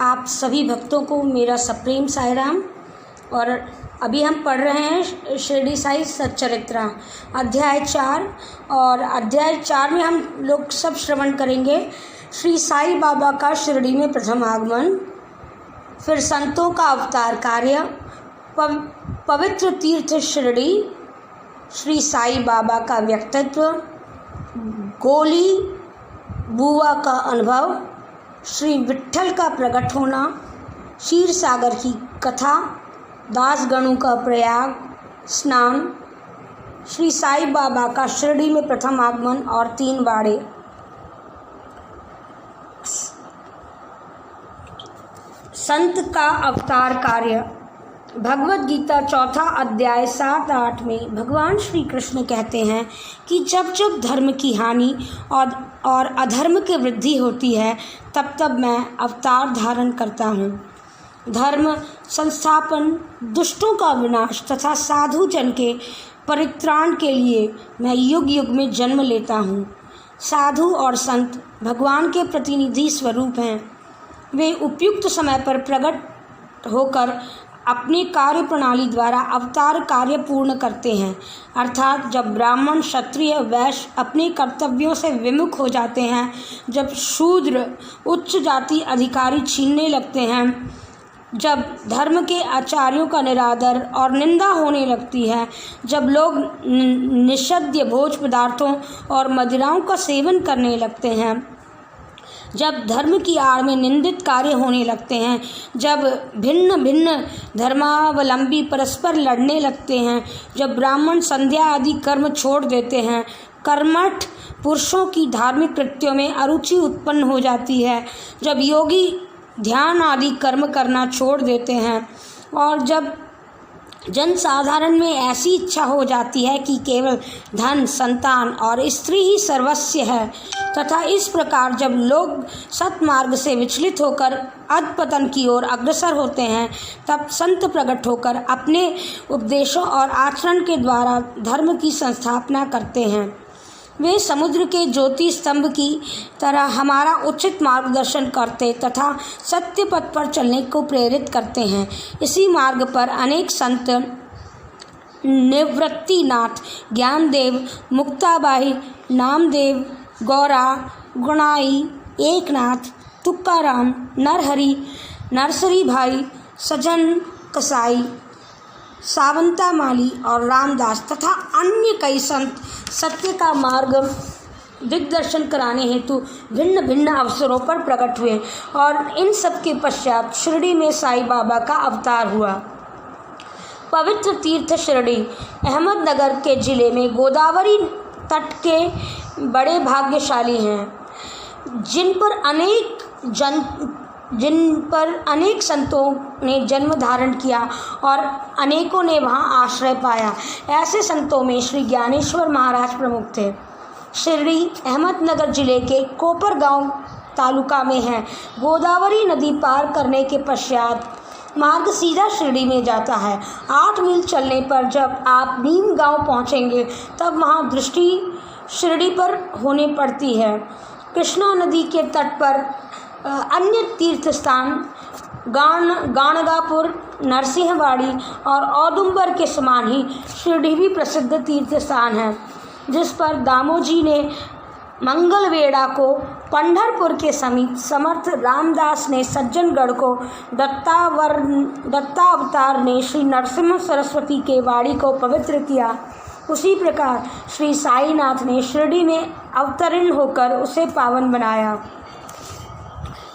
आप सभी भक्तों को मेरा सप्रेम साई राम। और अभी हम पढ़ रहे हैं शिरडी साई सच्चरित्र अध्याय 4। और अध्याय 4 में हम लोग सब श्रवण करेंगे श्री साई बाबा का शिरडी में प्रथम आगमन, फिर संतों का अवतार कार्य, पवित्र तीर्थ शिरडी, श्री साई बाबा का व्यक्तित्व, गोली बुआ का अनुभव, श्री विट्ठल का प्रकट होना, क्षीर सागर की कथा, दासगणों का प्रयाग स्नान, श्री साई बाबा का शिरडी में प्रथम आगमन और 3 बाड़े। संत का अवतार कार्य। भगवद गीता 4 अध्याय 7-8 में भगवान श्री कृष्ण कहते हैं कि जब जब धर्म की हानि और अधर्म की वृद्धि होती है तब तब मैं अवतार धारण करता हूँ। धर्म संस्थापन, दुष्टों का विनाश तथा साधु जन के परित्राण के लिए मैं युग युग में जन्म लेता हूँ। साधु और संत भगवान के प्रतिनिधि स्वरूप हैं। वे उपयुक्त समय पर प्रकट होकर अपनी कार्य प्रणाली द्वारा अवतार कार्य पूर्ण करते हैं। अर्थात जब ब्राह्मण, क्षत्रिय, वैश्य अपने कर्तव्यों से विमुख हो जाते हैं, जब शूद्र उच्च जाति अधिकारी छीनने लगते हैं, जब धर्म के आचार्यों का निरादर और निंदा होने लगती है, जब लोग निषिद्ध भोज पदार्थों और मदिराओं का सेवन करने लगते हैं, जब धर्म की आड़ में निंदित कार्य होने लगते हैं, जब भिन्न भिन्न धर्मावलंबी परस्पर लड़ने लगते हैं, जब ब्राह्मण संध्या आदि कर्म छोड़ देते हैं, कर्मठ पुरुषों की धार्मिक कृत्यों में अरुचि उत्पन्न हो जाती है, जब योगी ध्यान आदि कर्म करना छोड़ देते हैं, और जब जन साधारण में ऐसी इच्छा हो जाती है कि केवल धन, संतान और स्त्री ही सर्वस्व है, तथा इस प्रकार जब लोग सत्मार्ग से विचलित होकर अधपतन की ओर अग्रसर होते हैं, तब संत प्रकट होकर अपने उपदेशों और आचरण के द्वारा धर्म की संस्थापना करते हैं। वे समुद्र के ज्योति स्तंभ की तरह हमारा उचित मार्गदर्शन करते तथा सत्य पथ पर चलने को प्रेरित करते हैं। इसी मार्ग पर अनेक संत निवृत्तिनाथ, ज्ञानदेव, मुक्ताबाई, नामदेव, गौरा, गुणाई, एकनाथ, तुकाराम, नरहरि, नरसरी भाई, सजन कसाई, सावंता माली और रामदास तथा अन्य कई संत सत्य का मार्ग दिग्दर्शन कराने हेतु भिन्न भिन्न अवसरों पर प्रकट हुए, और इन सब के पश्चात शिरडी में साई बाबा का अवतार हुआ। पवित्र तीर्थ शिरडी अहमदनगर के जिले में गोदावरी तट के बड़े भाग्यशाली हैं, जिन पर अनेक संतों ने जन्म धारण किया और अनेकों ने वहां आश्रय पाया। ऐसे संतों में श्री ज्ञानेश्वर महाराज प्रमुख थे। शिरडी अहमदनगर जिले के कोपरगांव तालुका में है। गोदावरी नदी पार करने के पश्चात मार्ग सीधा शिरडी में जाता है। 8 मील चलने पर जब आप नीम गांव पहुंचेंगे तब वहां दृष्टि शिरडी पर होने पड़ती है। कृष्णा नदी के तट पर अन्य तीर्थ स्थान गाणगापुर, नरसिंहवाड़ी और औदुंबर के समान ही शिरडी भी प्रसिद्ध तीर्थ स्थान है, जिस पर दामोजी ने मंगलवेढ़ा को, पंढरपुर के समीप समर्थ रामदास ने सज्जनगढ़ को, दत्तावतार ने श्री नरसिम्हा सरस्वती के वाड़ी को पवित्र किया। उसी प्रकार श्री साईनाथ ने शिरडी में अवतरण होकर उसे पावन बनाया।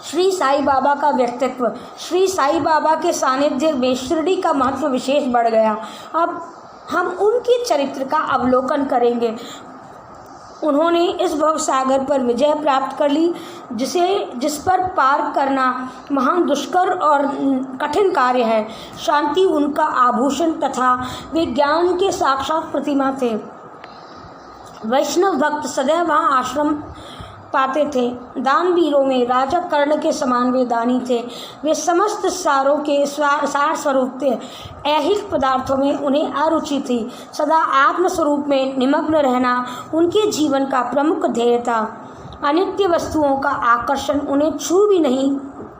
श्री साई बाबा का व्यक्तित्व। श्री साई बाबा के सानिध्य में शिरडी का महत्व विशेष बढ़ गया। अब हम उनके चरित्र का अवलोकन करेंगे। उन्होंने इस भवसागर पर विजय प्राप्त कर ली, जिस पर पार करना महान दुष्कर और कठिन कार्य है। शांति उनका आभूषण तथा वे ज्ञान के साक्षात प्रतिमा थे। वैष्णव भक्त सदैव वहाँ आश्रम पाते थे। दानवीरों में राजा कर्ण के समान वे दानी थे। वे समस्त सारों के सार स्वरूप थे। ऐहिक पदार्थों में उन्हें अरुचि थी। सदा आत्मस्वरूप में निमग्न रहना उनके जीवन का प्रमुख ध्येय था। अनित्य वस्तुओं का आकर्षण उन्हें छू भी नहीं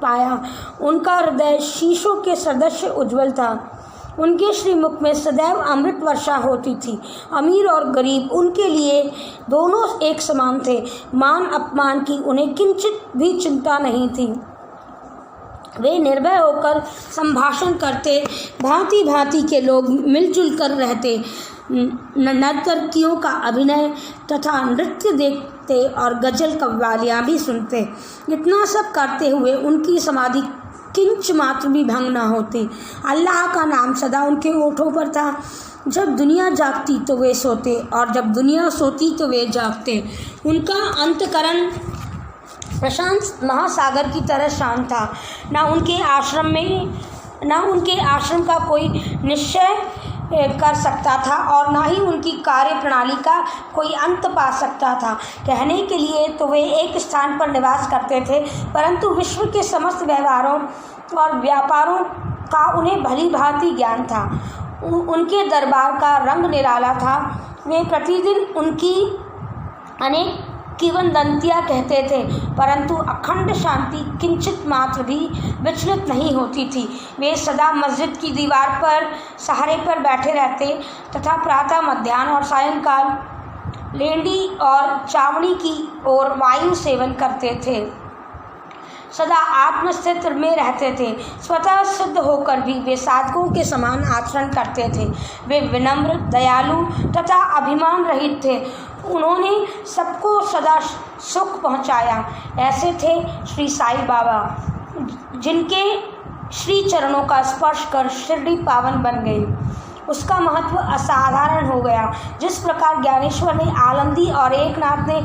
पाया। उनका हृदय शीशों के सदृश उज्ज्वल था। उनके श्रीमुख में सदैव अमृत वर्षा होती थी। अमीर और गरीब उनके लिए दोनों एक समान थे। मान अपमान की उन्हें किंचित भी चिंता नहीं थी। वे निर्भय होकर संभाषण करते, भांति भांति के लोग मिलजुल कर रहते, नर्तकियों का अभिनय तथा नृत्य देखते और गजल कव्वालियाँ भी सुनते। इतना सब करते हुए उनकी समाधि किंच मात्र भी भंग न होती। अल्लाह का नाम सदा उनके होठों पर था। जब दुनिया जागती तो वे सोते और जब दुनिया सोती तो वे जागते। उनका अंतकरण प्रशांत महासागर की तरह शांत था। न उनके आश्रम का कोई निश्चय कर सकता था और न ही उनकी कार्य प्रणाली का कोई अंत पा सकता था। कहने के लिए तो वे एक स्थान पर निवास करते थे, परंतु विश्व के समस्त व्यवहारों और व्यापारों का उन्हें भली भांति ज्ञान था। उनके दरबार का रंग निराला था। वे प्रतिदिन उनकी अनेक किंवदंतियाँ कहते थे, परंतु अखंड शांति किंचित मात्र भी विचलित नहीं होती थी। वे सदा मस्जिद की दीवार पर सहारे पर बैठे रहते तथा प्रातः, मध्याह्न और सायंकाल लेंडी और चावड़ी की ओर वायु सेवन करते थे। सदा आत्मस्थित में रहते थे। स्वतः सिद्ध होकर भी वे साधकों के समान आचरण करते थे। वे विनम्र, दयालु तथा अभिमान रहित थे। उन्होंने सबको सदा सुख पहुंचाया। ऐसे थे श्री साईं बाबा, जिनके श्री चरणों का स्पर्श कर शिरडी पावन बन गई। उसका महत्व असाधारण हो गया। जिस प्रकार ज्ञानेश्वर ने आलंदी और एकनाथ ने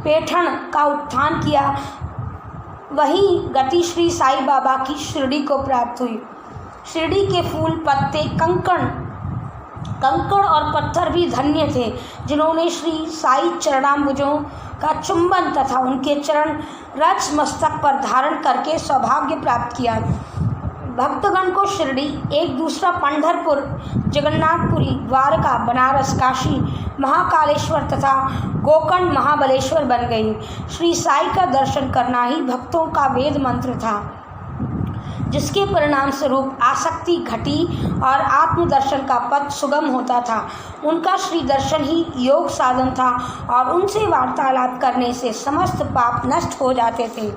पैठण का उत्थान किया, वही गति श्री साईं बाबा की शिरडी को प्राप्त हुई। शिरडी के फूल, पत्ते, कंकड़ और पत्थर भी धन्य थे, जिन्होंने श्री साईं चरणाम्बुजों का चुंबन तथा उनके चरण रज मस्तक पर धारण करके सौभाग्य प्राप्त किया। भक्तगण को शिरडी एक दूसरा पंढरपुर, जगन्नाथपुरी, द्वारका, बनारस, काशी, महाकालेश्वर तथा गोकर्ण महाबलेश्वर बन गई। श्री साईं का दर्शन करना ही भक्तों का वेद मंत्र था, जिसके परिणाम स्वरूप आसक्ति घटी और आत्मदर्शन का पथ सुगम होता था। उनका श्री दर्शन ही योग साधन था और उनसे वार्तालाप करने से समस्त पाप नष्ट हो जाते थे।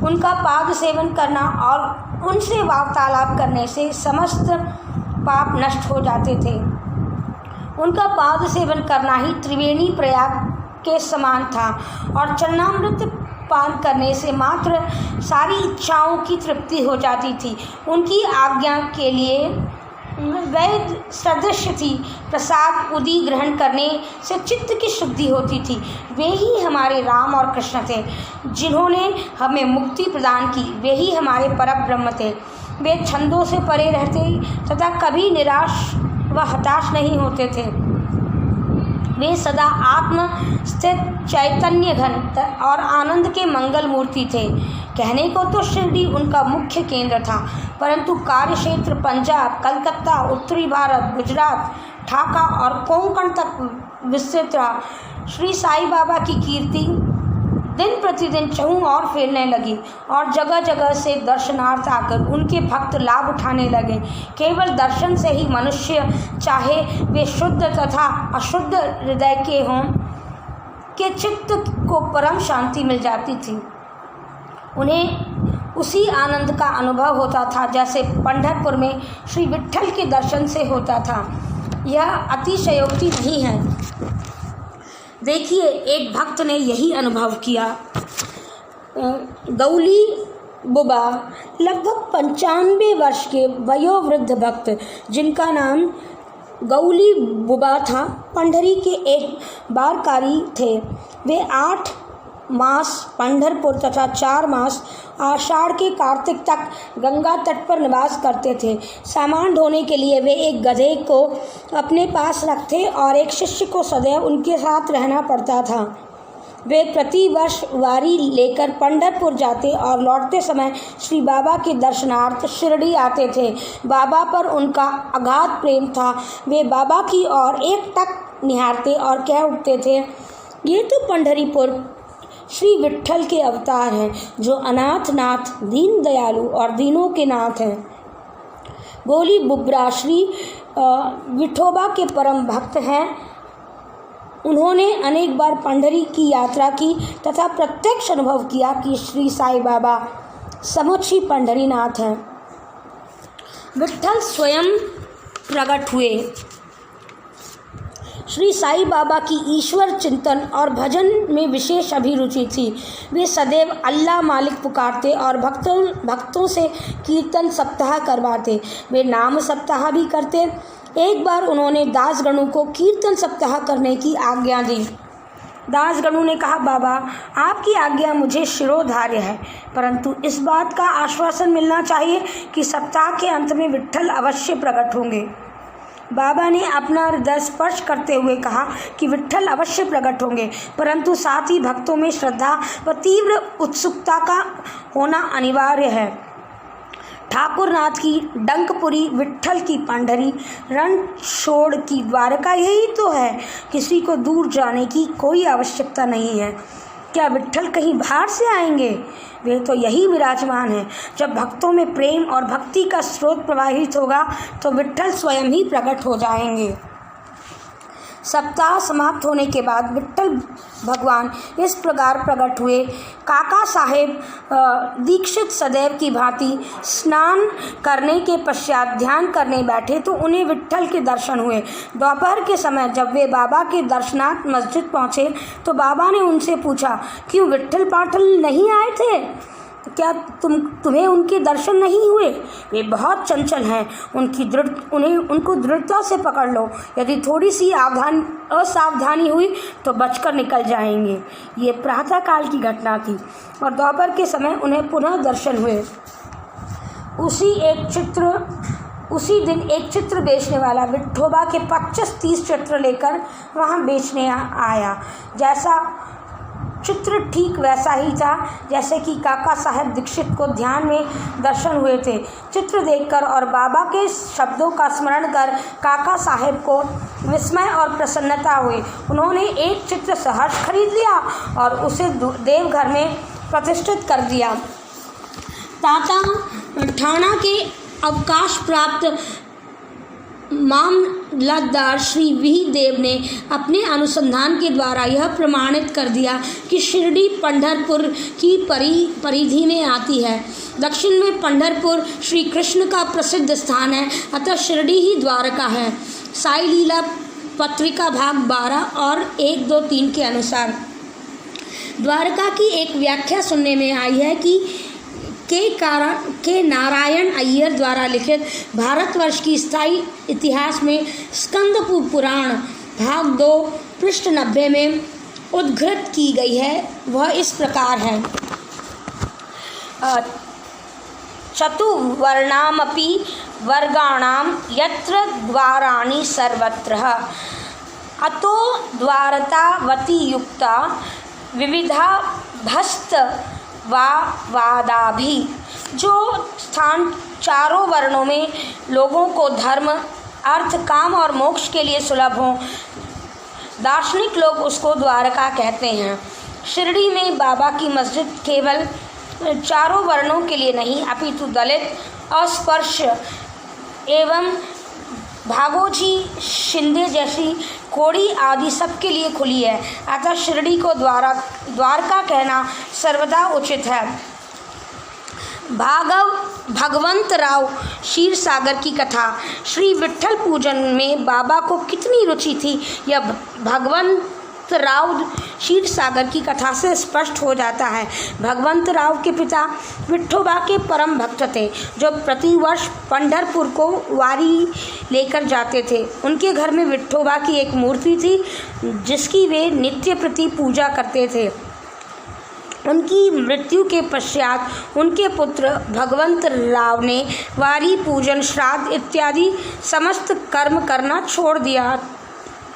उनका पाद सेवन करना और उनसे वार्तालाप करने से समस्त पाप नष्ट हो जाते थे। उनका पाद सेवन करना ही त्रिवेणी प्रयाग के समान था और चरणामृत पान करने से मात्र सारी इच्छाओं की तृप्ति हो जाती थी। उनकी आज्ञा के लिए वैद सदृश थी। प्रसाद उदी ग्रहण करने से चित्त की शुद्धि होती थी। वे ही हमारे राम और कृष्ण थे, जिन्होंने हमें मुक्ति प्रदान की। वे ही हमारे परम ब्रह्म थे। वे छंदों से परे रहते तथा कभी निराश व हताश नहीं होते थे। वे सदा आत्म स्थित, चैतन्य घन और आनंद के मंगल मूर्ति थे। कहने को तो शिरडी उनका मुख्य केंद्र था, परंतु कार्य क्षेत्र पंजाब, कलकत्ता, उत्तरी भारत, गुजरात, ढाका और कोंकण तक विस्तृत रहा। श्री साईं बाबा की कीर्ति दिन प्रतिदिन चहुं और फैलने लगी और जगह जगह से दर्शनार्थ आकर उनके भक्त लाभ उठाने लगे। केवल दर्शन से ही मनुष्य, चाहे वे शुद्ध तथा अशुद्ध हृदय के हों, के चित्त को परम शांति मिल जाती थी। उन्हें उसी आनंद का अनुभव होता था जैसे पंढरपुर में श्री विट्ठल के दर्शन से होता था। यह अतिशयोक्ति नहीं है। देखिए, एक भक्त ने यही अनुभव किया। गौली बुबा लगभग 95 वर्ष के वयोवृद्ध भक्त, जिनका नाम गौली बुबा था, पंढरी के एक बारकारी थे। वे 8 मास पंढरपुर तथा 4 मास आषाढ़ के कार्तिक तक गंगा तट पर निवास करते थे। सामान ढोने के लिए वे एक गधे को अपने पास रखते और एक शिष्य को सदैव उनके साथ रहना पड़ता था। वे प्रति वर्ष वारी लेकर पंढरपुर जाते और लौटते समय श्री बाबा के दर्शनार्थ शिरडी आते थे। बाबा पर उनका अगाध प्रेम था। वे बाबा की ओर एकटक निहारते और कह उठते थे, ये तो पंढरीपुर श्री विट्ठल के अवतार हैं, जो अनाथ नाथ, दीन दयालु और दीनों के नाथ हैं। बोली बुबरा श्री विठोबा के परम भक्त हैं। उन्होंने अनेक बार पंढरी की यात्रा की तथा प्रत्यक्ष अनुभव किया कि श्री साईं बाबा समुची पंढरीनाथ हैं। विट्ठल स्वयं प्रकट हुए। श्री साईं बाबा की ईश्वर चिंतन और भजन में विशेष अभिरुचि थी। वे सदैव अल्लाह मालिक पुकारते और भक्तों से कीर्तन सप्ताह करवाते। वे नाम सप्ताह भी करते। एक बार उन्होंने दासगणों को कीर्तन सप्ताह करने की आज्ञा दी। दासगणों ने कहा, बाबा आपकी आज्ञा मुझे शिरोधार्य है, परंतु इस बात का आश्वासन मिलना चाहिए कि सप्ताह के अंत में विट्ठल अवश्य प्रकट होंगे। बाबा ने अपना हृदय स्पर्श करते हुए कहा कि विट्ठल अवश्य प्रकट होंगे, परंतु साथ ही भक्तों में श्रद्धा व तीव्र उत्सुकता का होना अनिवार्य है। ठाकुरनाथ की डंकपुरी, विट्ठल की पंढरी, रणछोड़ की द्वारका, यही तो है। किसी को दूर जाने की कोई आवश्यकता नहीं है। क्या विट्ठल कहीं बाहर से आएंगे? वे तो यही विराजमान है। जब भक्तों में प्रेम और भक्ति का स्रोत प्रवाहित होगा तो विट्ठल स्वयं ही प्रकट हो जाएंगे। सप्ताह समाप्त होने के बाद विट्ठल भगवान इस प्रकार प्रकट हुए। काका साहेब दीक्षित सदैव की भांति स्नान करने के पश्चात ध्यान करने बैठे तो उन्हें विट्ठल के दर्शन हुए। दोपहर के समय जब वे बाबा के दर्शनार्थ मस्जिद पहुँचे तो बाबा ने उनसे पूछा, क्यों विट्ठल पाठल नहीं आए थे? क्या तुम्हें उनके दर्शन नहीं हुए? वे बहुत चंचल हैं, उनको दृढ़ता से पकड़ लो। यदि थोड़ी सी असावधानी हुई तो बचकर निकल जाएंगे। ये प्रातःकाल की घटना थी और दोपहर के समय उन्हें पुनः दर्शन हुए। उसी दिन एक चित्र बेचने वाला विठोबा के 25-30 चित्र लेकर वहाँ बेचने आया। जैसा चित्र ठीक वैसा ही था जैसे कि काका साहेब दीक्षित को ध्यान में दर्शन हुए थे। चित्र देखकर और बाबा के शब्दों का स्मरण कर काका साहेब को विस्मय और प्रसन्नता हुई। उन्होंने एक चित्र सहर्ष खरीद लिया और उसे देवघर में प्रतिष्ठित कर दिया। ताता ठाणा के अवकाश प्राप्त मामलतदार श्री वी देव ने अपने अनुसंधान के द्वारा यह प्रमाणित कर दिया कि शिरडी पंढरपुर की परिधि में आती है। दक्षिण में पंढरपुर श्री कृष्ण का प्रसिद्ध स्थान है, अतः शिरडी ही द्वारका है। साई लीला पत्रिका भाग 12 और 1, 2, 3 के अनुसार द्वारका की एक व्याख्या सुनने में आई है कि के नारायण अय्यर द्वारा लिखित भारतवर्ष की स्थायी इतिहास में स्कंद पुराण भाग 2 पृष्ठ 90 में उद्धृत की गई है। वह इस प्रकार है, चतुर्वर्णामपि वर्गाणां यत्र द्वाराणि सर्वत्र अतो द्वारतावती युक्ता विविधा भस्त वादा भी। जो स्थान चारों वर्णों में लोगों को धर्म, अर्थ, काम और मोक्ष के लिए सुलभ हो, दार्शनिक लोग उसको द्वारका कहते हैं। शिरडी में बाबा की मस्जिद केवल चारों वर्णों के लिए नहीं अपितु दलित, अस्पृश्य एवं भागोजी, शिंदे जैसी कोड़ी आदि सबके लिए खुली है। अतः शिरडी को द्वारका कहना सर्वदा उचित है। भगवंत राव क्षीरसागर की कथा। श्री विट्ठल पूजन में बाबा को कितनी रुचि थी यह भगवंत राव क्षीरसागर की कथा से स्पष्ट हो जाता है। भगवंत राव के पिता विठोबा के परम भक्त थे, जो प्रतिवर्ष पंढरपुर को वारी लेकर जाते थे। उनके घर में विठोबा की एक मूर्ति थी जिसकी वे नित्य प्रति पूजा करते थे। उनकी मृत्यु के पश्चात उनके पुत्र भगवंत राव ने वारी, पूजन, श्राद्ध इत्यादि समस्त कर्म करना छोड़ दिया।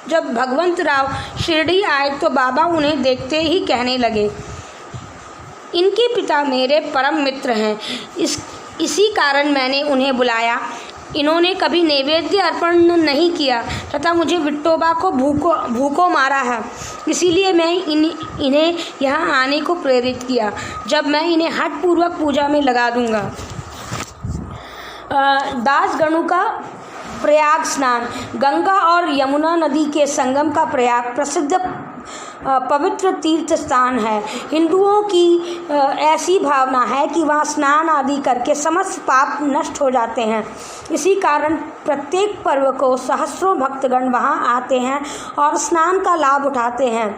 जब भगवंत राव शिरडी आए तो बाबा उन्हें देखते ही कहने लगे, इनके पिता मेरे परम मित्र हैं, इसी कारण मैंने उन्हें बुलाया। इन्होंने कभी नैवेद्य अर्पण नहीं किया तथा मुझे विठ्ठोबा को भूखों मारा है। इसीलिए मैं इन्हें यहाँ आने को प्रेरित किया। जब मैं इन्हें हठपूर्वक पूजा में लगा दूंगा। दासगणों का प्रयाग स्नान। गंगा और यमुना नदी के संगम का प्रयाग प्रसिद्ध पवित्र तीर्थ स्थान है। हिंदुओं की ऐसी भावना है कि वहाँ स्नान आदि करके समस्त पाप नष्ट हो जाते हैं। इसी कारण प्रत्येक पर्व को सहस्रों भक्तगण वहाँ आते हैं और स्नान का लाभ उठाते हैं।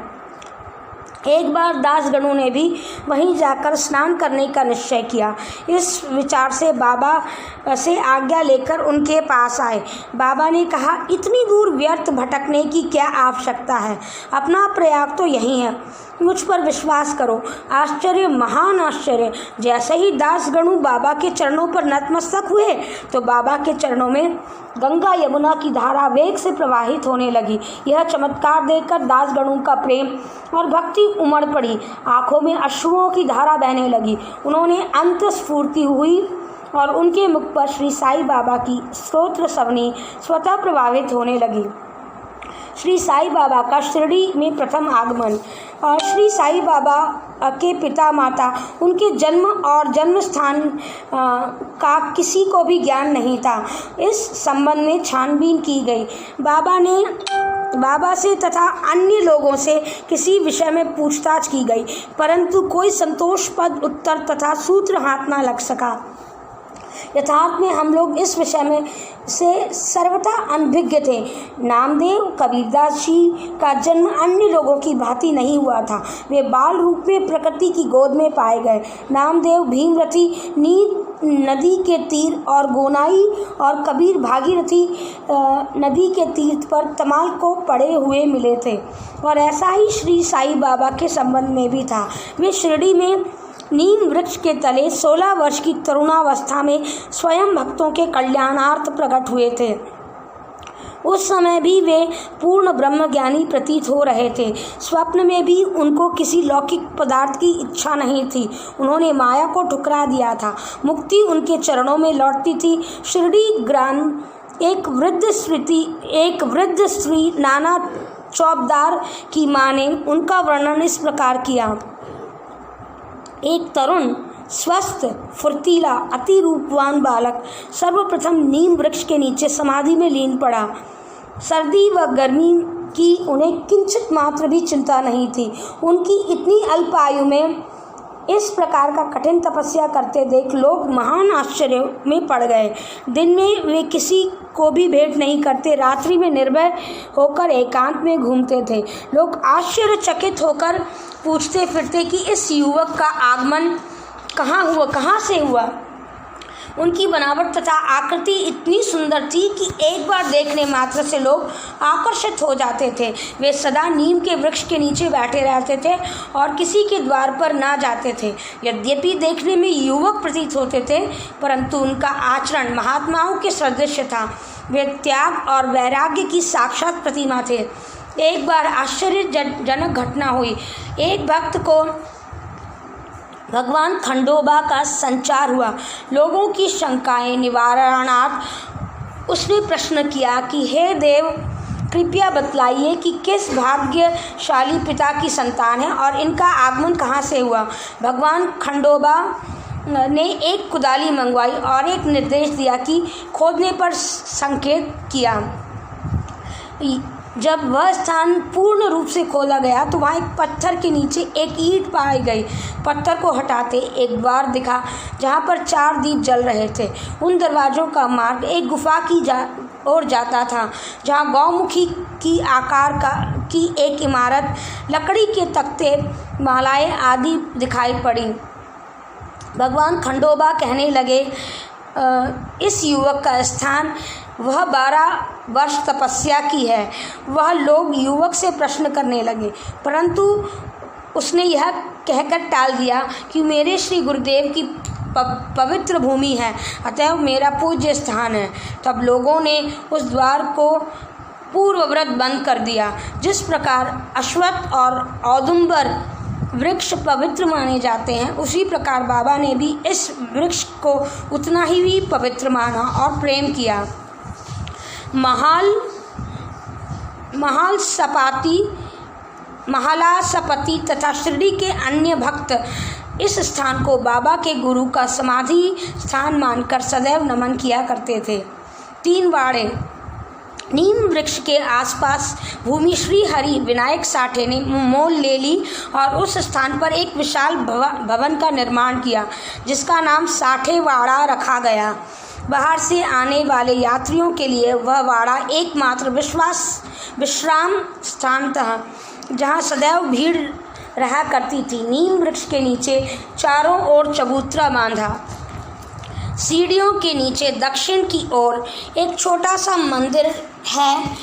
एक बार दासगणों ने भी वहीं जाकर स्नान करने का निश्चय किया। इस विचार से बाबा से आज्ञा लेकर उनके पास आए। बाबा ने कहा, इतनी दूर व्यर्थ भटकने की क्या आवश्यकता है? अपना प्रयाग तो यही है, मुझ पर विश्वास करो। आश्चर्य, महान आश्चर्य। जैसे ही दासगणु बाबा के चरणों पर नतमस्तक हुए तो बाबा के चरणों में गंगा यमुना की धारा वेग से प्रवाहित होने लगी। यह चमत्कार देखकर दासगणों का प्रेम और भक्ति उमड़ पड़ी। आंखों में अश्रुओं की धारा बहने लगी। उन्होंने अंत स्फूर्ति हुई और उनके मुख पर श्री साईं बाबा की स्तोत्र सवनी स्वतः प्रभावित होने लगी। श्री साईं बाबा का शिरडी में प्रथम आगमन। और श्री साईं बाबा के पिता माता, उनके जन्म और जन्म स्थान का किसी को भी ज्ञान नहीं था। इस संबंध में छानबीन की गई। बाबा से तथा अन्य लोगों से किसी विषय में पूछताछ की गई, परंतु कोई संतोषप्रद उत्तर तथा सूत्र हाथ न लग सका। यथार्थ में हम लोग इस विषय में से सर्वथा अनभिज्ञ थे। नामदेव कबीरदास जी का जन्म अन्य लोगों की भांति नहीं हुआ था। वे बाल रूप में प्रकृति की गोद में पाए गए। नामदेव भीमरथी नदी के तीर और गोनाई और कबीर भागीरथी नदी के तीर्थ पर तमाल को पड़े हुए मिले थे। और ऐसा ही श्री साईं बाबा के संबंध में भी था। वे शिरडी में नीम वृक्ष के तले 16 वर्ष की तरुणावस्था में स्वयं भक्तों के कल्याणार्थ प्रकट हुए थे। उस समय भी वे पूर्ण ब्रह्मज्ञानी प्रतीत हो रहे थे। स्वप्न में भी उनको किसी लौकिक पदार्थ की इच्छा नहीं थी। उन्होंने माया को ठुकरा दिया था। मुक्ति उनके चरणों में लौटती थी। शिरडी ग्राम एक वृद्ध स्त्री नाना चौबदार की माँ ने उनका वर्णन इस प्रकार किया। एक तरुण, स्वस्थ, फुर्तीला, अति रूपवान बालक सर्वप्रथम नीम वृक्ष के नीचे समाधि में लीन पड़ा। सर्दी व गर्मी की उन्हें किंचित मात्र भी चिंता नहीं थी। उनकी इतनी अल्प आयु में इस प्रकार का कठिन तपस्या करते देख लोग महान आश्चर्य में पड़ गए। दिन में वे किसी को भी भेंट नहीं करते, रात्रि में निर्भय होकर एकांत में घूमते थे। लोग आश्चर्यचकित होकर पूछते फिरते कि इस युवक का आगमन कहाँ से हुआ। उनकी बनावट तथा आकृति इतनी सुंदर थी कि एक बार देखने मात्र से लोग आकर्षित हो जाते थे। वे सदा नीम के वृक्ष के नीचे बैठे रहते थे और किसी के द्वार पर ना जाते थे। यद्यपि देखने में युवक प्रतीत होते थे, परंतु उनका आचरण महात्माओं के सदृश था। वे त्याग और वैराग्य की साक्षात प्रतिमा थे। एक बार आश्चर्यजनक घटना हुई। एक भक्त को भगवान खंडोबा का संचार हुआ। लोगों की शंकाएं निवारणार्थ उसने प्रश्न किया कि हे देव, कृपया बतलाइए कि किस भाग्यशाली पिता की संतान है और इनका आगमन कहाँ से हुआ। भगवान खंडोबा ने एक कुदाली मंगवाई और एक निर्देश दिया कि खोदने पर संकेत किया। जब वह स्थान पूर्ण रूप से खोला गया तो वहाँ एक पत्थर के नीचे एक ईंट पाई गई। पत्थर को हटाते एक द्वार दिखा जहाँ पर 4 दीप जल रहे थे। उन दरवाज़ों का मार्ग एक गुफा की ओर जाता था, जहाँ गौमुखी की आकार की एक इमारत, लकड़ी के तख्ते, मालाएं आदि दिखाई पड़ी। भगवान खंडोबा कहने लगे, इस युवक का स्थान वह 12 वर्ष तपस्या की है। वह लोग युवक से प्रश्न करने लगे, परंतु उसने यह कहकर टाल दिया कि मेरे श्री गुरुदेव की पवित्र भूमि है, अतएव मेरा पूज्य स्थान है। तब लोगों ने उस द्वार को पूर्ववत बंद कर दिया। जिस प्रकार अश्वत्थ और औदुंबर वृक्ष पवित्र माने जाते हैं, उसी प्रकार बाबा ने भी इस वृक्ष को उतना ही भी पवित्र माना और प्रेम किया। महाला सपति तथा शिरडी के अन्य भक्त इस स्थान को बाबा के गुरु का समाधि स्थान मानकर सदैव नमन किया करते थे। 3 वाड़े। नीम वृक्ष के आसपास भूमि श्री हरि विनायक साठे ने मोल ले ली और उस स्थान पर एक विशाल भवन का निर्माण किया, जिसका नाम साठे वाड़ा रखा गया। बाहर से आने वाले यात्रियों के लिए वह वाड़ा एकमात्र विश्राम स्थान था, जहाँ सदैव भीड़ रहा करती थी। नीम वृक्ष के नीचे चारों ओर चबूतरा बांधा। सीढ़ियों के नीचे दक्षिण की ओर एक छोटा सा मंदिर है,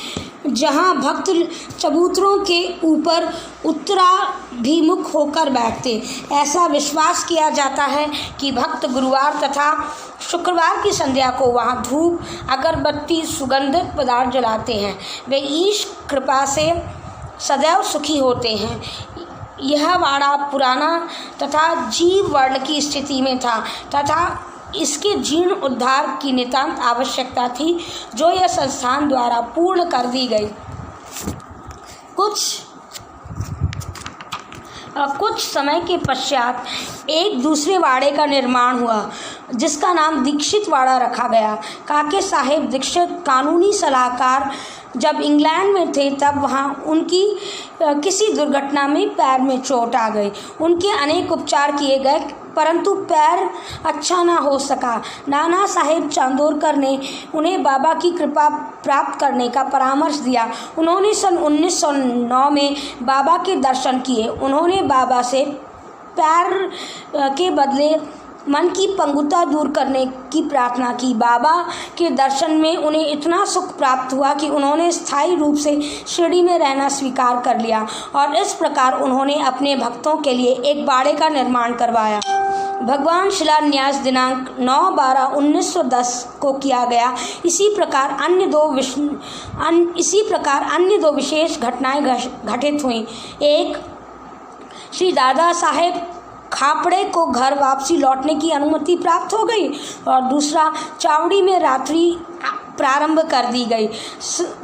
जहाँ भक्त चबूतरों के ऊपर उत्तराभिमुख होकर बैठते। ऐसा विश्वास किया जाता है कि भक्त गुरुवार तथा शुक्रवार की संध्या को वहाँ धूप, अगरबत्ती, सुगंधित पदार्थ जलाते हैं। वे ईश कृपा से सदैव सुखी होते हैं। यह वाड़ा पुराना तथा जीव वर्ण की स्थिति में था तथा इसके जीर्ण उद्धार की नितांत आवश्यकता थी, जो यह संस्थान द्वारा पूर्ण कर दी गई। कुछ समय के पश्चात एक दूसरे वाड़े का निर्माण हुआ, जिसका नाम दीक्षित वाड़ा रखा गया। काके साहेब दीक्षित कानूनी सलाहकार जब इंग्लैंड में थे, तब वहाँ उनकी किसी दुर्घटना में पैर में चोट आ गई। उनके अनेक उपचार किए गए, परंतु पैर अच्छा ना हो सका। नाना साहेब चांदोरकर ने उन्हें बाबा की कृपा प्राप्त करने का परामर्श दिया। उन्होंने सन 1909 में बाबा के दर्शन किए। उन्होंने बाबा से पैर के बदले मन की पंगुता दूर करने की प्रार्थना की। बाबा के दर्शन में उन्हें इतना सुख प्राप्त हुआ कि उन्होंने स्थायी रूप से शिरडी में रहना स्वीकार कर लिया और इस प्रकार उन्होंने अपने भक्तों के लिए एक बाड़े का निर्माण करवाया। भगवान शिलान्यास दिनांक 9/12/1910 को किया गया। इसी प्रकार अन्य दो विशेष घटनाएं घटित हुई। एक, श्री दादा साहेब खापड़े को घर वापसी लौटने की अनुमति प्राप्त हो गई और दूसरा, चावड़ी में रात्रि प्रारंभ कर दी गई।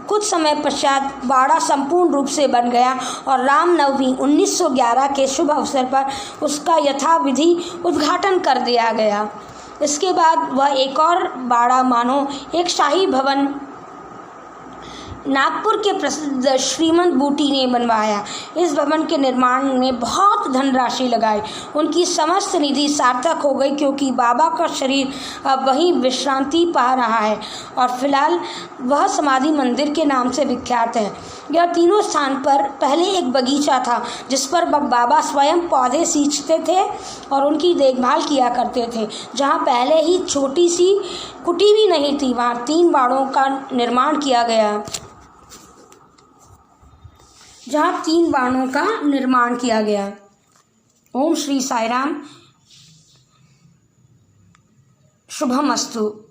कुछ समय पश्चात बाड़ा संपूर्ण रूप से बन गया और रामनवमी 1911 के शुभ अवसर पर उसका यथाविधि उद्घाटन कर दिया गया। इसके बाद वह एक और बाड़ा मानो एक शाही भवन नागपुर के प्रसिद्ध श्रीमंत बूटी ने बनवाया। इस भवन के निर्माण में बहुत धनराशि लगाई। उनकी समस्त निधि सार्थक हो गई, क्योंकि बाबा का शरीर अब वहीं विश्रांति पा रहा है और फिलहाल वह समाधि मंदिर के नाम से विख्यात है। यह तीनों स्थान पर पहले एक बगीचा था, जिस पर बाबा स्वयं पौधे सींचते थे और उनकी देखभाल किया करते थे। जहाँ पहले ही छोटी सी कुटी भी नहीं थी, वहाँ 3 बाड़ों का निर्माण किया गया। ओम श्री साईं राम। शुभमस्तु।